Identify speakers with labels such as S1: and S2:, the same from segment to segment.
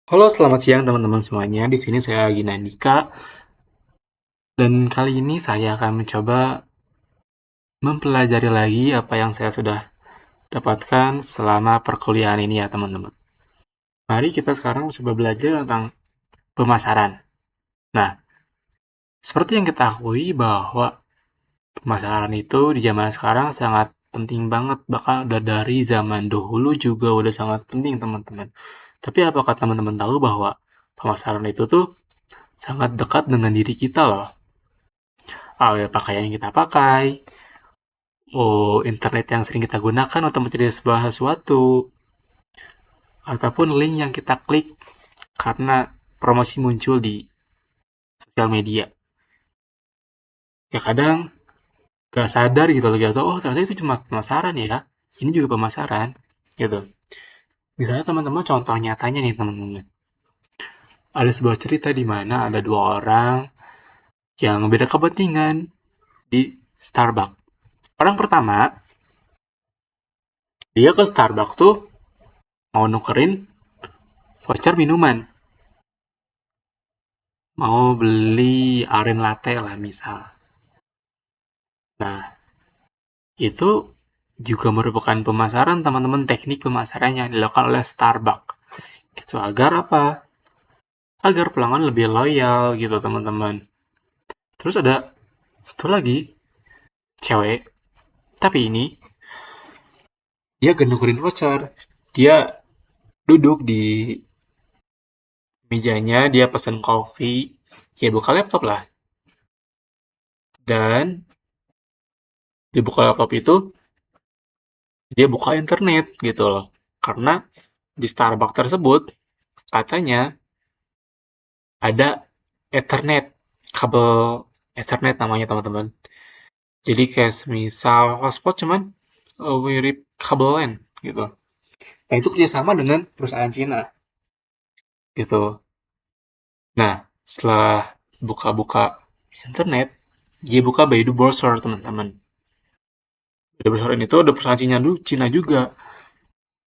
S1: Halo, selamat siang teman-teman semuanya. Di sini saya Gina Andika dan kali ini saya akan mencoba mempelajari lagi apa yang saya sudah dapatkan selama perkuliahan ini ya teman-teman. Mari kita sekarang coba belajar tentang pemasaran. Nah, seperti yang kita akui bahwa pemasaran itu di zaman sekarang sangat penting banget, bahkan udah dari zaman dahulu juga udah sangat penting teman-teman. Tapi apakah teman-teman tahu bahwa pemasaran itu tuh sangat dekat dengan diri kita loh? Pakaian yang kita pakai, internet yang sering kita gunakan untuk mencari sebuah sesuatu, ataupun link yang kita klik karena promosi muncul di sosial media. Ya kadang gak sadar gitu loh, gitu. Oh ternyata itu cuma pemasaran ya. Ini juga pemasaran, gitu. Misalnya teman-teman contoh nyatanya nih teman-teman. Ada sebuah cerita di mana ada dua orang yang beda kepentingan di Starbucks. Orang pertama, dia ke Starbucks tuh mau nukerin voucher minuman. Mau beli aren latte lah misal. Nah, itu juga merupakan pemasaran teman-teman, teknik pemasaran yang dilakukan oleh Starbucks. Itu agar apa? Agar pelanggan lebih loyal gitu teman-teman. Terus ada satu lagi, cewek. Tapi ini, dia genukerin voucher. Dia duduk di mejanya, dia pesen kopi. Ya buka laptop lah. Dan di buka laptop itu, dia buka internet gitu loh. Karena di Starbucks tersebut, katanya ada Ethernet, kabel Ethernet namanya teman-teman. Jadi kayak misal hotspot cuman mirip kabel LAN gitu. Nah itu kerjasama dengan perusahaan Cina gitu. Nah setelah buka-buka internet, dia buka Baidu Browser teman-teman. Baidu Browser ini tuh ada perusahaan Cina juga.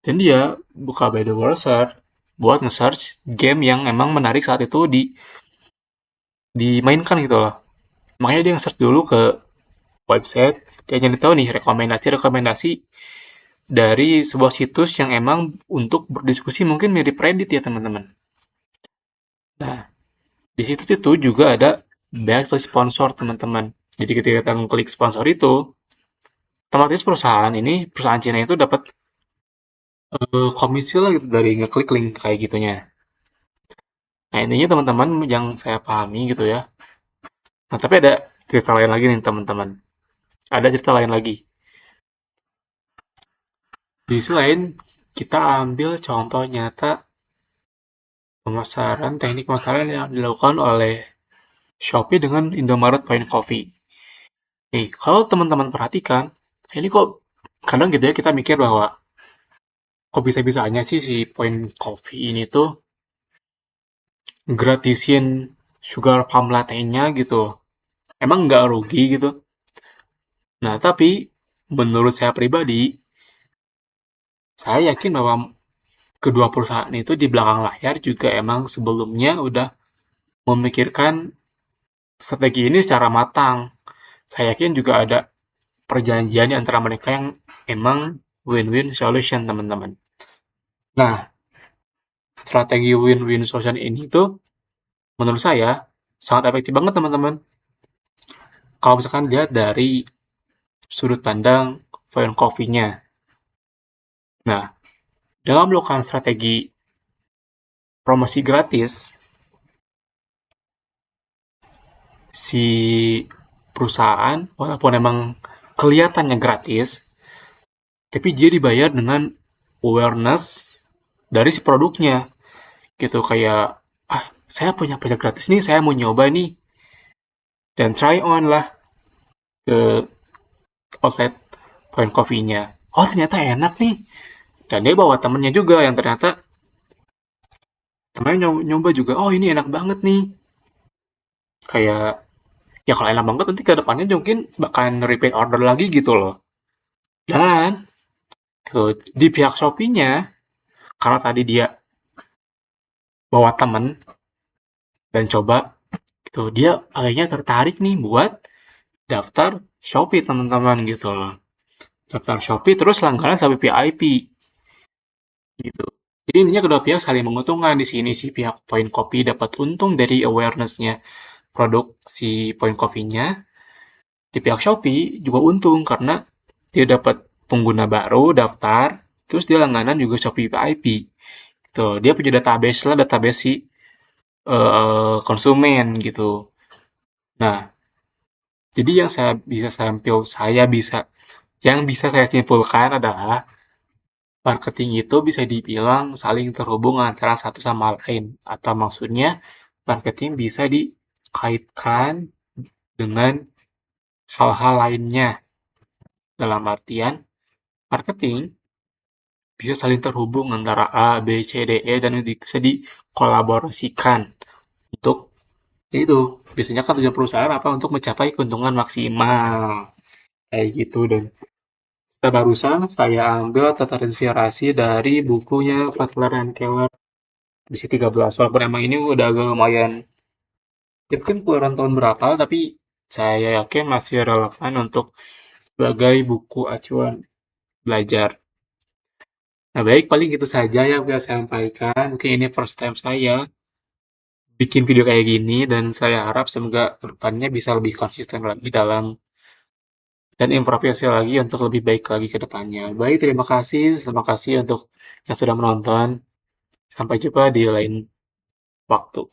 S1: Dan dia buka Baidu Browser buat nge-search game yang emang menarik saat itu dimainkan gitu loh. Makanya dia nge-search dulu ke website, dia nyari tahu nih rekomendasi-rekomendasi dari sebuah situs yang emang untuk berdiskusi mungkin mirip Reddit ya teman-teman. Nah, di situs itu juga ada backlist sponsor teman-teman. Jadi ketika kita mengklik sponsor itu, otomatis perusahaan Cina itu dapat komisi lah gitu dari ngeklik link kayak gitunya. Nah, intinya teman-teman yang saya pahami gitu ya. Nah, tapi ada cerita lain lagi nih teman-teman. Ada cerita lain lagi. Di sisi lain, kita ambil contoh nyata teknik pemasaran yang dilakukan oleh Shopee dengan Indomaret Point Coffee. Nih, kalau teman-teman perhatikan, ini kok kadang gitu ya kita mikir bahwa kok bisa-bisanya sih si Point Coffee ini tuh gratisin sugar palm latte-nya gitu. Emang nggak rugi gitu. Nah, tapi menurut saya pribadi, saya yakin bahwa kedua perusahaan itu di belakang layar juga emang sebelumnya udah memikirkan strategi ini secara matang. Saya yakin juga ada perjanjian di antara mereka yang emang win-win solution, teman-teman. Nah, strategi win-win solution ini tuh menurut saya sangat efektif banget, teman-teman. Kalau misalkan lihat dari sudut pandang Fine Coffee-nya. Nah, dalam melakukan strategi promosi gratis, si perusahaan walaupun emang kelihatannya gratis, tapi dia dibayar dengan awareness dari si produknya. Gitu kayak, ah saya punya pajak gratis nih, saya mau nyoba nih. Dan try on lah ke outlet Point Coffee-nya. Oh ternyata enak nih. Dan dia bawa temennya juga yang ternyata temennya nyoba juga. Oh ini enak banget nih. Kayak ya kalau enak banget nanti ke depannya mungkin bakalan repeat order lagi gitu loh. Dan gitu, di pihak Shopee-nya karena tadi dia bawa temen dan coba gitu. Dia akhirnya tertarik nih buat daftar Shopee teman-teman gitu loh. Daftar Shopee terus langganan sampai VIP gitu. Jadi intinya kedua pihak saling menguntungkan di sini si pihak Point Coffee dapat untung dari awareness-nya produk si Point Coffee-nya. Di pihak Shopee juga untung karena dia dapat pengguna baru daftar, terus dia langganan juga Shopee VIP. Gitu. Dia punya database lah, database si konsumen gitu. Nah, jadi yang bisa saya simpulkan adalah marketing itu bisa dibilang saling terhubung antara satu sama lain. Atau maksudnya marketing bisa dikaitkan dengan hal-hal lainnya. Dalam artian marketing bisa saling terhubung antara A, B, C, D, E dan bisa dikolaborasikan untuk itu. Biasanya kan tujuan perusahaan apa untuk mencapai keuntungan maksimal kayak gitu dan barusan saya ambil terinspirasi dari bukunya Kotler and Keller edisi 13. Walaupun emang ini udah agak lumayan, ya mungkin keluaran tahun berapa, tapi saya yakin masih relevan untuk sebagai buku acuan belajar. Nah, baik, paling gitu saja yang bisa saya sampaikan. Mungkin ini first time saya bikin video kayak gini, dan saya harap semoga kedepannya bisa lebih konsisten lagi dalam dan improvisasi lagi untuk lebih baik lagi ke depannya. Baik, terima kasih untuk yang sudah menonton. Sampai jumpa di lain waktu.